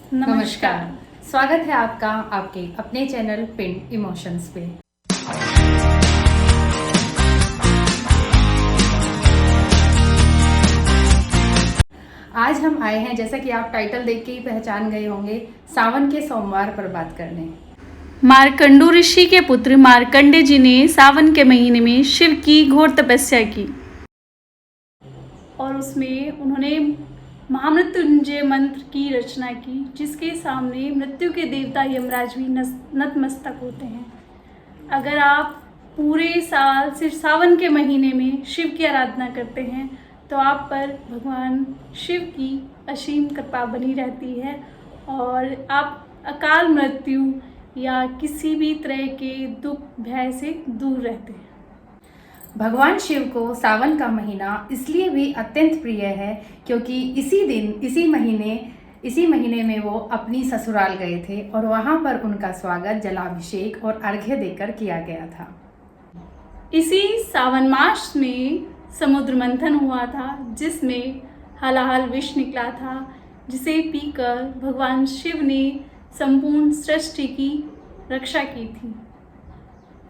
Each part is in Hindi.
नमस्कार। स्वागत है आपका आपके अपने चैनल पिंड इमोशंस पे। आज हम आए हैं, जैसा कि आप टाइटल देख के ही पहचान गए होंगे, सावन के सोमवार पर बात करने। मार्कंडू ऋषि के पुत्र मार्कंडे जी ने सावन के महीने में शिव की घोर तपस्या की और उसमें उन्होंने महामृत्युंजय मंत्र की रचना की, जिसके सामने मृत्यु के देवता यमराज भी नतमस्तक होते हैं। अगर आप पूरे साल सिर्फ सावन के महीने में शिव की आराधना करते हैं तो आप पर भगवान शिव की असीम कृपा बनी रहती है और आप अकाल मृत्यु या किसी भी तरह के दुख भय से दूर रहते हैं। भगवान शिव को सावन का महीना इसलिए भी अत्यंत प्रिय है क्योंकि इसी महीने में वो अपनी ससुराल गए थे और वहाँ पर उनका स्वागत जलाभिषेक और अर्घ्य देकर किया गया था। इसी सावन मास में समुद्र मंथन हुआ था, जिसमें हलाहल विष निकला था, जिसे पीकर भगवान शिव ने संपूर्ण सृष्टि की रक्षा की थी।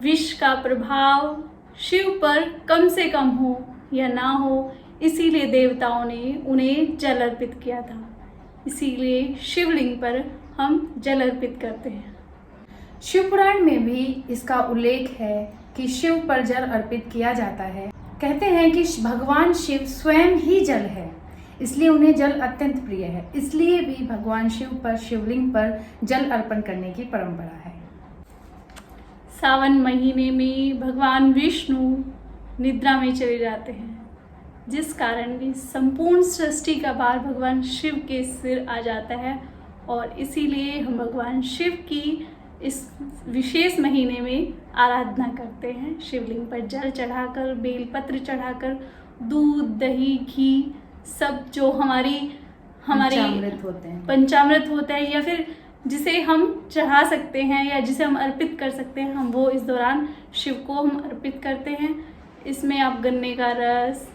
विष का प्रभाव शिव पर कम से कम हो या ना हो, इसीलिए देवताओं ने उन्हें जल अर्पित किया था। इसीलिए शिवलिंग पर हम जल अर्पित करते हैं। शिव पुराण में भी इसका उल्लेख है कि शिव पर जल अर्पित किया जाता है। कहते हैं कि भगवान शिव स्वयं ही जल है, इसलिए उन्हें जल अत्यंत प्रिय है। इसलिए भी भगवान शिव पर शिवलिंग पर जल अर्पण करने की परंपरा है। सावन महीने में भगवान विष्णु निद्रा में चले जाते हैं, जिस कारण भी संपूर्ण सृष्टि का भार भगवान शिव के सिर आ जाता है और इसीलिए हम भगवान शिव की इस विशेष महीने में आराधना करते हैं। शिवलिंग पर जल चढ़ाकर, बेलपत्र चढ़ाकर, दूध, दही, घी, सब जो हमारी पंचामृत होते हैं या फिर जिसे हम चढ़ा सकते हैं या जिसे हम अर्पित कर सकते हैं, हम वो इस दौरान शिव को हम अर्पित करते हैं। इसमें आप गन्ने का रस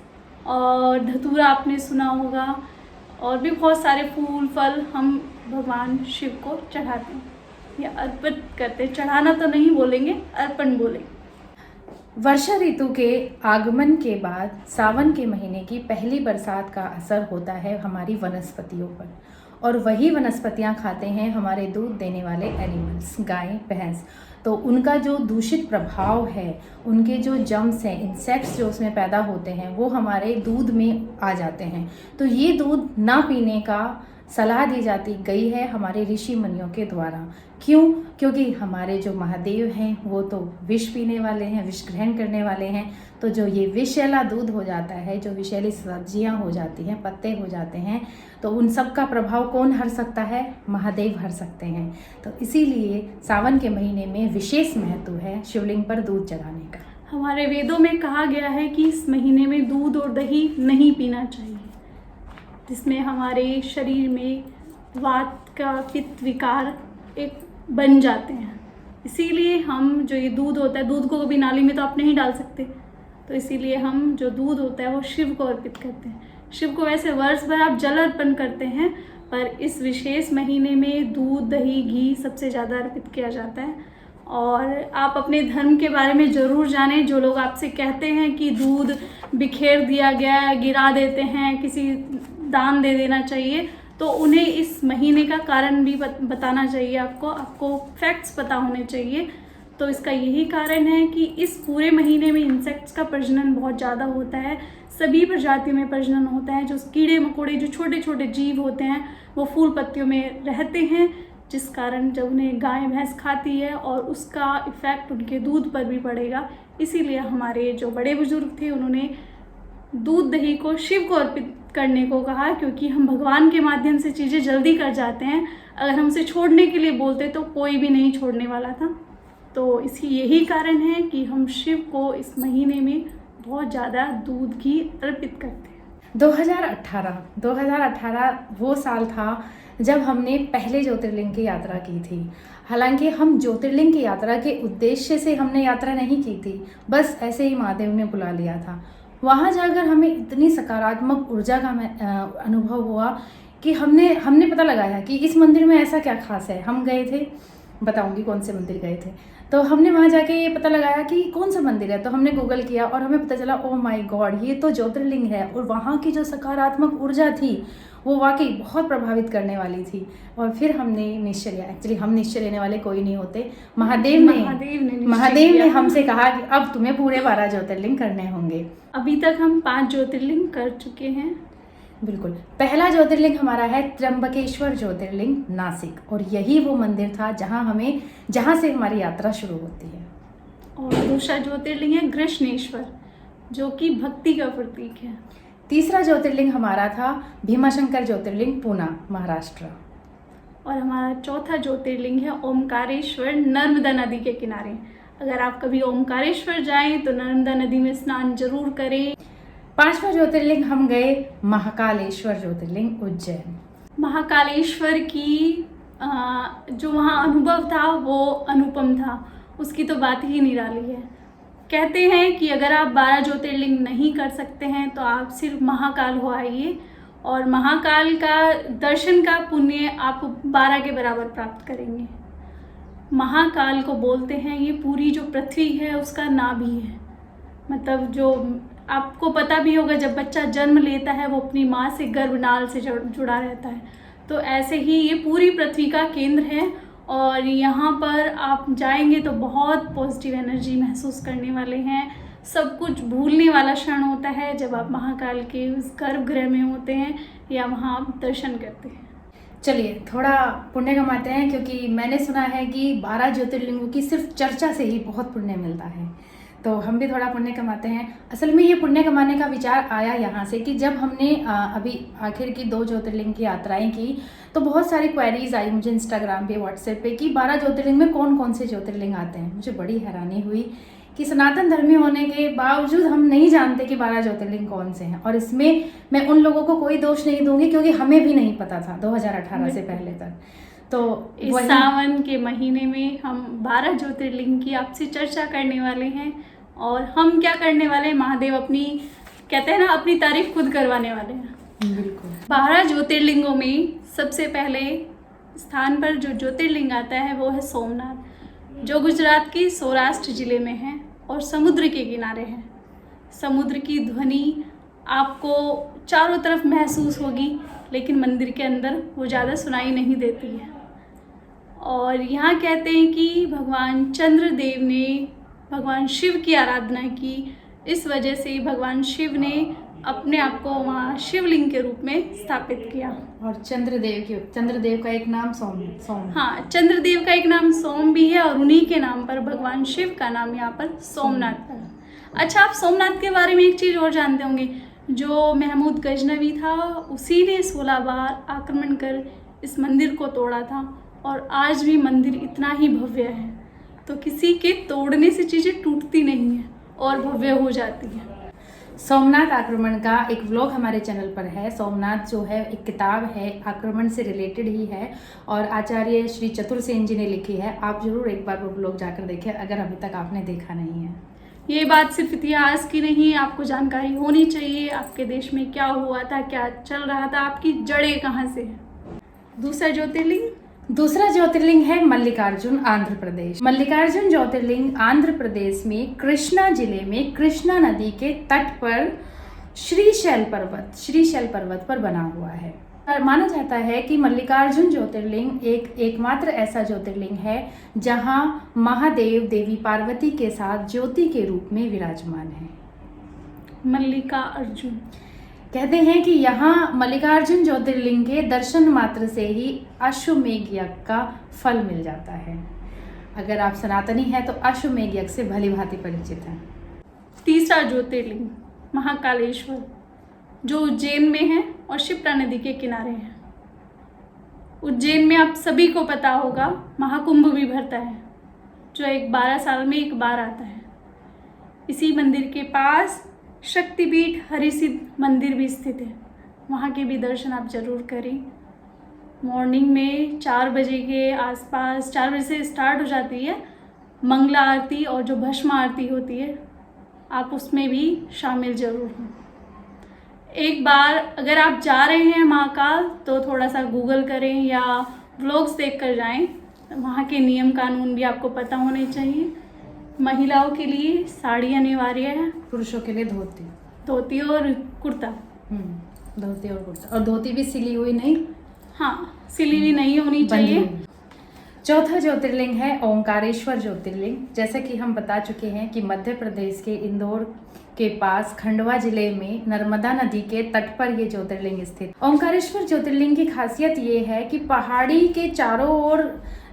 और धतूरा आपने सुना होगा और भी बहुत सारे फूल फल हम भगवान शिव को चढ़ाते हैं या अर्पित करते हैं। चढ़ाना तो नहीं बोलेंगे, अर्पण बोलेंगे। वर्षा ऋतु के आगमन के बाद सावन के महीने की पहली बरसात का असर होता है हमारी वनस्पतियों पर, और वही वनस्पतियां खाते हैं हमारे दूध देने वाले एनिमल्स, गाय, भैंस। तो उनका जो दूषित प्रभाव है, उनके जो जर्म्स हैं, इंसेक्ट्स जो उसमें पैदा होते हैं, वो हमारे दूध में आ जाते हैं। तो ये दूध ना पीने का सलाह दी जाती गई है हमारे ऋषि मुनियों के द्वारा। क्यों? क्योंकि हमारे जो महादेव हैं वो तो विष पीने वाले हैं, विष ग्रहण करने वाले हैं। तो जो ये विषैला दूध हो जाता है, जो विषैली सब्जियां हो जाती हैं, पत्ते हो जाते हैं, तो उन सब का प्रभाव कौन हर सकता है? महादेव हर सकते हैं। तो इसीलिए सावन के महीने में विशेष महत्व है शिवलिंग पर दूध चढ़ाने का। हमारे वेदों में कहा गया है कि इस महीने में दूध और दही नहीं पीना चाहिए, जिसमें हमारे शरीर में वात का पित्त विकार एक बन जाते हैं। इसीलिए हम जो ये दूध होता है, दूध को कभी नाली में तो आप नहीं डाल सकते, तो इसीलिए हम जो दूध होता है वो शिव को अर्पित करते हैं। शिव को वैसे वर्ष भर आप जल अर्पण करते हैं, पर इस विशेष महीने में दूध, दही, घी सबसे ज़्यादा अर्पित किया जाता है। और आप अपने धर्म के बारे में ज़रूर जानें। जो लोग आपसे कहते हैं कि दूध बिखेर दिया गया, गिरा देते हैं, किसी दान दे देना चाहिए, तो उन्हें इस महीने का कारण भी बताना चाहिए। आपको फैक्ट्स पता होने चाहिए। तो इसका यही कारण है कि इस पूरे महीने में इंसेक्ट्स का प्रजनन बहुत ज़्यादा होता है। सभी प्रजातियों में प्रजनन होता है। जो कीड़े मकोड़े, जो छोटे छोटे जीव होते हैं, वो फूल पत्तियों में रहते हैं, जिस कारण जब उन्हें गाय भैंस खाती है और उसका इफ़ेक्ट उनके दूध पर भी पड़ेगा। इसीलिए हमारे जो बड़े बुजुर्ग थे, उन्होंने दूध दही को शिव को अर्पित करने को कहा, क्योंकि हम भगवान के माध्यम से चीज़ें जल्दी कर जाते हैं। अगर हमसे छोड़ने के लिए बोलते तो कोई भी नहीं छोड़ने वाला था। तो इसकी यही कारण है कि हम शिव को इस महीने में बहुत ज़्यादा दूध घी अर्पित करते हैं। 2018 वो साल था जब हमने पहले ज्योतिर्लिंग की यात्रा की थी। हालांकि हम ज्योतिर्लिंग की यात्रा के उद्देश्य से हमने यात्रा नहीं की थी, बस ऐसे ही महादेव ने बुला लिया था। वहाँ जाकर हमें इतनी सकारात्मक ऊर्जा का अनुभव हुआ कि हमने पता लगाया कि इस मंदिर में ऐसा क्या खास है। हम गए थे, बताऊंगी कौन से मंदिर गए थे। तो हमने वहाँ जाके ये पता लगाया कि कौन सा मंदिर है, तो हमने गूगल किया और हमें पता चला ओ माय गॉड, ये तो ज्योतिर्लिंग है। और वहाँ की जो सकारात्मक ऊर्जा थी वो वाकई बहुत प्रभावित करने वाली थी। और फिर हमने निश्चय लिया, एक्चुअली हम निश्चय लेने वाले कोई नहीं होते, महादेव ने हमसे कहा कि अब तुम्हें पूरे 12 ज्योतिर्लिंग करने होंगे। अभी तक हम 5 ज्योतिर्लिंग कर चुके हैं। बिल्कुल, पहला ज्योतिर्लिंग हमारा है त्र्यंबकेश्वर ज्योतिर्लिंग नासिक, और यही वो मंदिर था जहाँ से हमारी यात्रा शुरू होती है। और दूसरा ज्योतिर्लिंग है कृष्णेश्वर, जो कि भक्ति का प्रतीक है। तीसरा ज्योतिर्लिंग हमारा था भीमाशंकर ज्योतिर्लिंग, पूना, महाराष्ट्र। और हमारा चौथा ज्योतिर्लिंग है ओमकारेश्वर, नर्मदा नदी के किनारे। अगर आप कभी ओमकारेश्वर जाएं तो नर्मदा नदी में स्नान जरूर करें। पांचवा ज्योतिर्लिंग हम गए महाकालेश्वर ज्योतिर्लिंग, उज्जैन। महाकालेश्वर की जो वहाँ अनुभव था वो अनुपम था, उसकी तो बात ही निराली है। कहते हैं कि अगर आप 12 ज्योतिर्लिंग नहीं कर सकते हैं तो आप सिर्फ महाकाल हो आइए, और महाकाल का दर्शन का पुण्य आप 12 के बराबर प्राप्त करेंगे। महाकाल को बोलते हैं, ये पूरी जो पृथ्वी है उसका नाभि है। मतलब जो आपको पता भी होगा, जब बच्चा जन्म लेता है वो अपनी माँ से गर्भनाल से जुड़ा रहता है, तो ऐसे ही ये पूरी पृथ्वी का केंद्र है। और यहाँ पर आप जाएंगे तो बहुत पॉजिटिव एनर्जी महसूस करने वाले हैं। सब कुछ भूलने वाला क्षण होता है जब आप महाकाल के उस गर्भगृह में होते हैं या वहाँ आप दर्शन करते हैं। चलिए थोड़ा पुण्य कमाते हैं, क्योंकि मैंने सुना है कि 12 ज्योतिर्लिंगों की सिर्फ चर्चा से ही बहुत पुण्य मिलता है, तो हम भी थोड़ा पुण्य कमाते हैं। असल में ये पुण्य कमाने का विचार आया यहाँ से कि जब हमने अभी आखिर की 2 ज्योतिर्लिंग की यात्राएं की, तो बहुत सारी क्वेरीज आई मुझे इंस्टाग्राम पे, व्हाट्सएप पे कि 12 ज्योतिर्लिंग में कौन कौन से ज्योतिर्लिंग आते हैं। मुझे बड़ी हैरानी हुई कि सनातन धर्मी होने के बावजूद हम नहीं जानते कि 12 ज्योतिर्लिंग कौन से हैं। और इसमें मैं उन लोगों को कोई दोष नहीं दूंगी, क्योंकि हमें भी नहीं पता था 2018 से पहले तक। तो इस सावन के महीने में हम 12 ज्योतिर्लिंग की आपसे चर्चा करने वाले हैं। और हम क्या करने वाले हैं, महादेव अपनी, कहते हैं ना, अपनी तारीफ खुद करवाने वाले हैं। बिल्कुल। 12 ज्योतिर्लिंगों में सबसे पहले स्थान पर जो ज्योतिर्लिंग आता है वो है सोमनाथ, जो गुजरात के सौराष्ट्र जिले में है और समुद्र के किनारे है। समुद्र की ध्वनि आपको चारों तरफ महसूस होगी, लेकिन मंदिर के अंदर वो ज़्यादा सुनाई नहीं देती है। और यहाँ कहते हैं कि भगवान चंद्रदेव ने भगवान शिव की आराधना की, इस वजह से भगवान शिव ने अपने आप को वहाँ शिवलिंग के रूप में स्थापित किया। और चंद्रदेव का एक नाम सोम। हाँ, चंद्रदेव का एक नाम सोम भी है, और उन्हीं के नाम पर भगवान शिव का नाम यहाँ पर सोमनाथ पड़ा। अच्छा, आप सोमनाथ के बारे में एक चीज़ और जानते होंगे, जो महमूद गजनवी था उसी ने 16 बार आक्रमण कर इस मंदिर को तोड़ा था, और आज भी मंदिर इतना ही भव्य है। तो किसी के तोड़ने से चीज़ें टूटती नहीं है और भव्य हो जाती है। सोमनाथ आक्रमण का एक व्लॉग हमारे चैनल पर है। सोमनाथ जो है एक किताब है, आक्रमण से रिलेटेड ही है, और आचार्य श्री चतुर्सेन जी ने लिखी है। आप जरूर एक बार वो व्लॉग जाकर देखें अगर अभी तक आपने देखा नहीं है। ये बात सिर्फ इतिहास की नहीं, आपको जानकारी होनी चाहिए आपके देश में क्या हुआ था, क्या चल रहा था, आपकी जड़ें कहाँ से है। दूसरा ज्योतिर्लिंग है मल्लिकार्जुन, आंध्र प्रदेश। मल्लिकार्जुन ज्योतिर्लिंग आंध्र प्रदेश में कृष्णा जिले में कृष्णा नदी के तट पर श्रीशैल पर्वत पर बना हुआ है। माना जाता है कि मल्लिकार्जुन ज्योतिर्लिंग एकमात्र ऐसा ज्योतिर्लिंग है जहां महादेव देवी पार्वती के साथ ज्योति के रूप में विराजमान है। मल्लिकार्जुन कहते हैं कि यहाँ मल्लिकार्जुन ज्योतिर्लिंग के दर्शन मात्र से ही अश्वमेघ यज्ञ का फल मिल जाता है। अगर आप सनातनी हैं तो अश्वमेघ यज्ञ से भली भांति परिचित हैं। तीसरा ज्योतिर्लिंग महाकालेश्वर, जो उज्जैन में है और शिप्रा नदी के किनारे है। उज्जैन में आप सभी को पता होगा महाकुंभ भी भरता है, जो 12 साल में एक बार आता है। इसी मंदिर के पास शक्तिपीठ हरिसिद्ध मंदिर भी स्थित है, वहाँ के भी दर्शन आप जरूर करें। मॉर्निंग में 4 बजे के आसपास, 4 बजे से स्टार्ट हो जाती है मंगला आरती, और जो भस्म आरती होती है आप उसमें भी शामिल जरूर हों। एक बार अगर आप जा रहे हैं महाकाल तो थोड़ा सा गूगल करें या व्लॉग्स देख कर जाएँ। वहाँ के नियम कानून भी आपको पता होने चाहिए। महिलाओं के लिए साड़ी अनिवार्य है, पुरुषों के लिए धोती। धोती और कुर्ता। धोती और कुर्ता, और धोती भी सिली हुई नहीं, हाँ, सिली हुई नहीं होनी बंधी चाहिए। हुई। चौथा ज्योतिर्लिंग है ओंकारेश्वर ज्योतिर्लिंग। जैसे कि हम बता चुके हैं कि मध्य प्रदेश के इंदौर के पास खंडवा जिले में नर्मदा नदी के तट पर ये ज्योतिर्लिंग स्थित। ओंकारेश्वर ज्योतिर्लिंग की खासियत ये है कि पहाड़ी के चारों ओर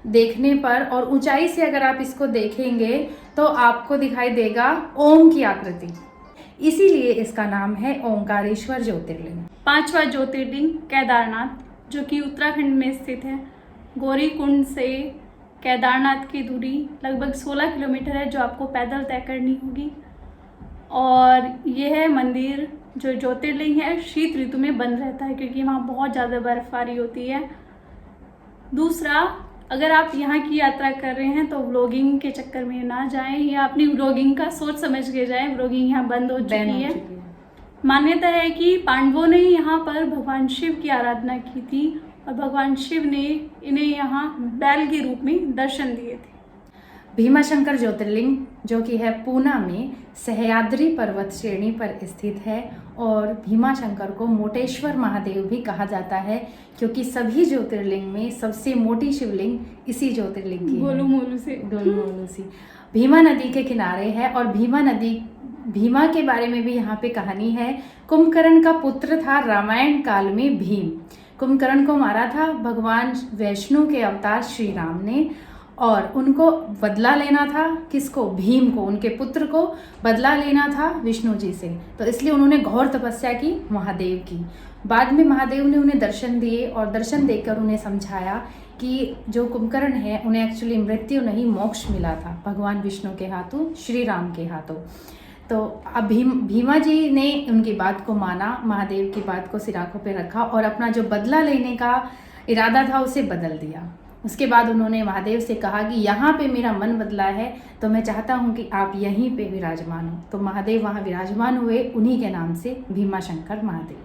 देखने पर और ऊंचाई से अगर आप इसको देखेंगे तो आपको दिखाई देगा ओम की आकृति, इसीलिए इसका नाम है ओंकारेश्वर ज्योतिर्लिंग। पांचवा ज्योतिर्लिंग केदारनाथ, जो कि उत्तराखंड में स्थित है। गौरीकुंड से केदारनाथ की दूरी लगभग 16 किलोमीटर है, जो आपको पैदल तय करनी होगी। और यह मंदिर जो ज्योतिर्लिंग है शीत ऋतु में बंद रहता है, क्योंकि वहाँ बहुत ज़्यादा बर्फबारी होती है। दूसरा, अगर आप यहाँ की यात्रा कर रहे हैं तो व्लॉगिंग के चक्कर में ना जाएं, या अपनी व्लॉगिंग का सोच समझ के जाएं। व्लॉगिंग यहाँ बंद हो चुकी है। मान्यता है कि पांडवों ने यहाँ पर भगवान शिव की आराधना की थी और भगवान शिव ने इन्हें यहाँ बैल के रूप में दर्शन दिए थे। भीमाशंकर ज्योतिर्लिंग, जो कि है पूना में सह्याद्री पर्वत श्रेणी पर स्थित है, और भीमाशंकर को मोटेश्वर महादेव भी कहा जाता है, क्योंकि सभी ज्योतिर्लिंग में सबसे मोटी शिवलिंग इसी ज्योतिर्लिंग की है। गोलू सी भीमा नदी के किनारे है। और भीमा के बारे में भी यहाँ पे कहानी है। कुंभकर्ण का पुत्र था रामायण काल में भीम। कुंभकर्ण को मारा था भगवान वैष्णु के अवतार श्री राम ने, और उनको बदला लेना था। किसको? भीम को, उनके पुत्र को बदला लेना था विष्णु जी से। तो इसलिए उन्होंने घोर तपस्या की महादेव की। बाद में महादेव ने उन्हें दर्शन दिए, और दर्शन देकर उन्हें समझाया कि जो कुंभकर्ण है उन्हें एक्चुअली मृत्यु नहीं मोक्ष मिला था भगवान विष्णु के हाथों, श्री राम के हाथों। तो अब भीमा जी ने उनकी बात को माना, महादेव की बात को सिराखों पे रखा, और अपना जो बदला लेने का इरादा था उसे बदल दिया। उसके बाद उन्होंने महादेव से कहा कि यहाँ पे मेरा मन बदला है, तो मैं चाहता हूँ कि आप यहीं पे विराजमान हो। तो महादेव वहाँ विराजमान हुए, उन्हीं के नाम से भीमाशंकर महादेव।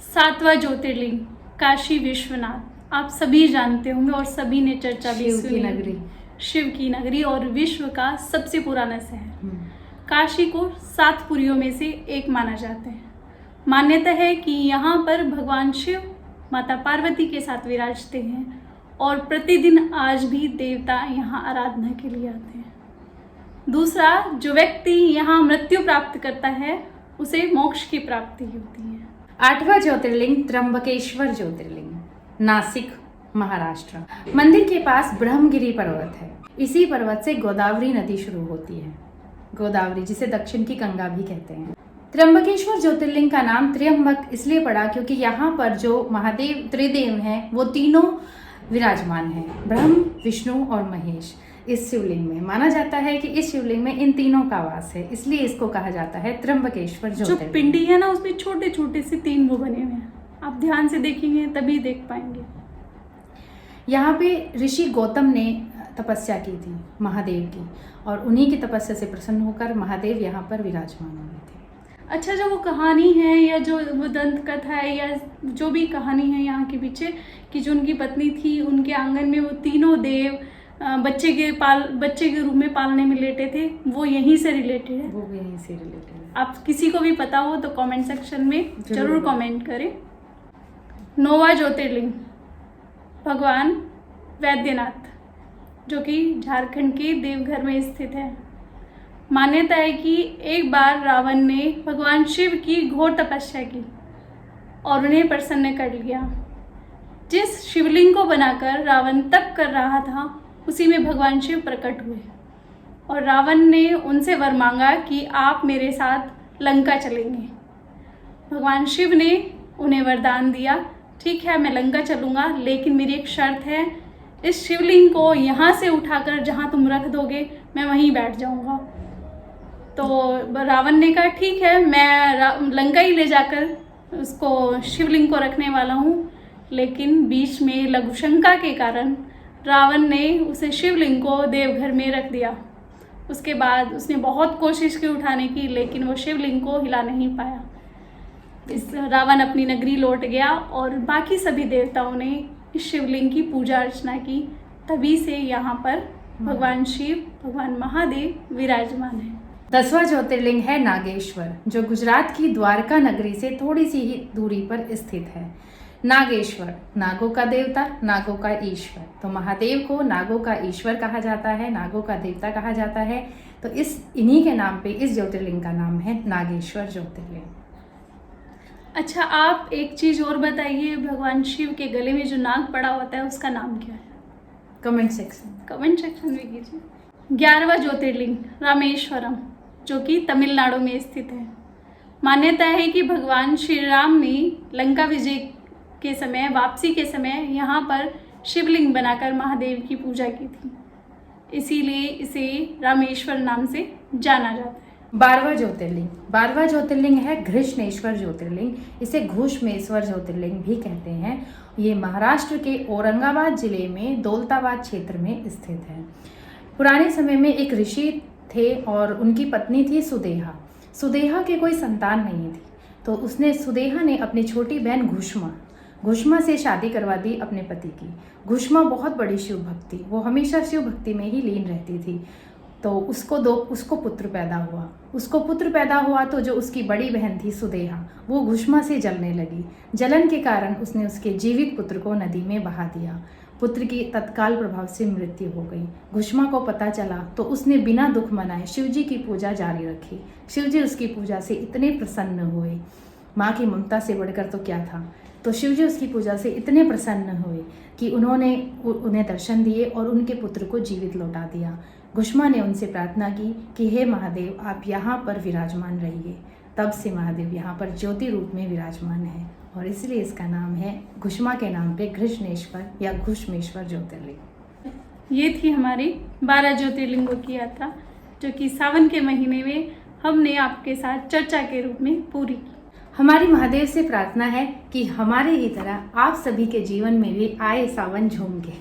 सातवां ज्योतिर्लिंग काशी विश्वनाथ, आप सभी जानते होंगे और सभी ने चर्चा भी सुनी। शिव की नगरी और विश्व का सबसे पुराना शहर। काशी को 7 पुरियों में से एक माना जाता है। मान्यता है कि यहाँ पर भगवान शिव माता पार्वती के साथ विराजते हैं, और प्रतिदिन आज भी देवता यहाँ आराधना के लिए आते हैं। दूसरा, जो व्यक्ति यहाँ मृत्यु प्राप्त करता है उसे मोक्ष की प्राप्ति होती है। 8वां ज्योतिर्लिंग त्र्यंबकेश्वर ज्योतिर्लिंग, नासिक, महाराष्ट्र। मंदिर के पास ब्रह्मगिरी पर्वत है। इसी पर्वत से गोदावरी नदी शुरू होती है। गोदावरी, जिसे दक्षिण की गंगा भी कहते हैं। त्र्यंबकेश्वर ज्योतिर्लिंग का नाम त्र्यंबक इसलिए पड़ा क्योंकि यहाँ पर जो महादेव त्रिदेव हैं वो तीनों विराजमान है, ब्रह्म, विष्णु और महेश। इस शिवलिंग में माना जाता है कि इस शिवलिंग में इन तीनों का वास है, इसलिए इसको कहा जाता है त्र्यंबकेश्वर ज्योतिर्लिंग। जो पिंडी है ना, उसमें छोटे छोटे से 3 वो बने हुए हैं। आप ध्यान से देखेंगे तभी देख पाएंगे। यहाँ पे ऋषि गौतम ने तपस्या की थी महादेव की, और उन्हीं की तपस्या से प्रसन्न होकर महादेव यहाँ पर विराजमान हुए थे। अच्छा, जो वो कहानी है या जो वो दंत कथा है या जो भी कहानी है यहाँ के पीछे, कि जो उनकी पत्नी थी, उनके आंगन में वो तीनों देव बच्चे के रूप में पालने में लेटे थे, वो यहीं से रिलेटेड है। वो यहीं से रिलेटेड है। आप किसी को भी पता हो तो कमेंट सेक्शन में जरूर कमेंट करें। 9वां ज्योतिर्लिंग भगवान वैद्यनाथ, जो कि झारखंड के देवघर में स्थित है। मान्यता है कि एक बार रावण ने भगवान शिव की घोर तपस्या की और उन्हें प्रसन्न कर लिया। जिस शिवलिंग को बनाकर रावण तप कर रहा था, उसी में भगवान शिव प्रकट हुए, और रावण ने उनसे वर मांगा कि आप मेरे साथ लंका चलेंगे। भगवान शिव ने उन्हें वरदान दिया, ठीक है मैं लंका चलूँगा, लेकिन मेरी एक शर्त है, इस शिवलिंग को यहाँ से उठाकर जहाँ तुम रख दोगे मैं वहीं बैठ जाऊँगा। तो रावण ने कहा ठीक है, मैं लंका ही ले जाकर उसको शिवलिंग को रखने वाला हूँ। लेकिन बीच में लघुशंका के कारण रावण ने उसे शिवलिंग को देवघर में रख दिया। उसके बाद उसने बहुत कोशिश की उठाने की, लेकिन वो शिवलिंग को हिला नहीं पाया। इस रावण अपनी नगरी लौट गया और बाकी सभी देवताओं ने इस शिवलिंग की पूजा अर्चना की। तभी से यहाँ पर भगवान शिव, भगवान महादेव विराजमान है। 10वां ज्योतिर्लिंग है नागेश्वर, जो गुजरात की द्वारका नगरी से थोड़ी सी ही दूरी पर स्थित है। नागेश्वर, नागों का देवता, नागों का ईश्वर। तो महादेव को नागों का ईश्वर कहा जाता है, नागों का देवता कहा जाता है। तो इन्हीं के नाम पे इस ज्योतिर्लिंग का नाम है नागेश्वर ज्योतिर्लिंग। अच्छा, आप एक चीज और बताइए, भगवान शिव के गले में जो नाग पड़ा होता है उसका नाम क्या है? कमेंट सेक्शन में कीजिए। 11वां ज्योतिर्लिंग रामेश्वरम, जो कि तमिलनाडु में स्थित है। मान्यता है कि भगवान श्री राम ने लंका विजय के समय, वापसी के समय यहाँ पर शिवलिंग बनाकर महादेव की पूजा की थी, इसीलिए इसे रामेश्वर नाम से जाना जाता है। 12वां ज्योतिर्लिंग है घृष्णेश्वर ज्योतिर्लिंग। इसे घूष्मेश्वर ज्योतिर्लिंग भी कहते हैं। ये महाराष्ट्र के औरंगाबाद जिले में दौलताबाद क्षेत्र में स्थित है। पुराने समय में एक ऋषि थे और उनकी पत्नी थी सुदेहा। सुदेहा के कोई संतान नहीं थी, तो सुदेहा ने अपनी छोटी बहन घुष्मा से शादी करवा दी अपने पति की। घुष्मा बहुत बड़ी शिव भक्त थी, वो हमेशा शिव भक्ति में ही लीन रहती थी। तो उसको पुत्र पैदा हुआ तो जो उसकी बड़ी बहन थी सुदेहा, वो घुष्मा से जलने लगी। जलन के कारण उसने उसके जीवित पुत्र को नदी में बहा दिया। पुत्र की तत्काल प्रभाव से मृत्यु हो गई। घुष्मा को पता चला तो उसने बिना दुख मनाए शिवजी की पूजा जारी रखी। शिवजी उसकी पूजा से इतने प्रसन्न हुए, माँ की ममता से बढ़कर तो क्या था। तो शिवजी उसकी पूजा से इतने प्रसन्न हुए कि उन्होंने उन्हें दर्शन दिए और उनके पुत्र को जीवित लौटा दिया। घुष्मा ने उनसे प्रार्थना की कि हे महादेव, आप यहाँ पर विराजमान रहिए। तब से महादेव यहाँ पर ज्योति रूप में विराजमान है और इसलिए इसका नाम है, घुष्मा के नाम पे घृष्णेश्वर या घुष्मेश्वर ज्योतिर्लिंग। ये थी हमारी 12 ज्योतिर्लिंगों की यात्रा, जो कि सावन के महीने में हमने आपके साथ चर्चा के रूप में पूरी की। हमारी महादेव से प्रार्थना है कि हमारे ही तरह आप सभी के जीवन में भी आए सावन झूम के।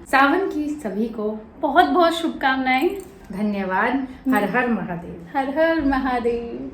सावन की सभी को बहुत बहुत शुभकामनाएं। धन्यवाद। हर हर महादेव। हर हर महादेव।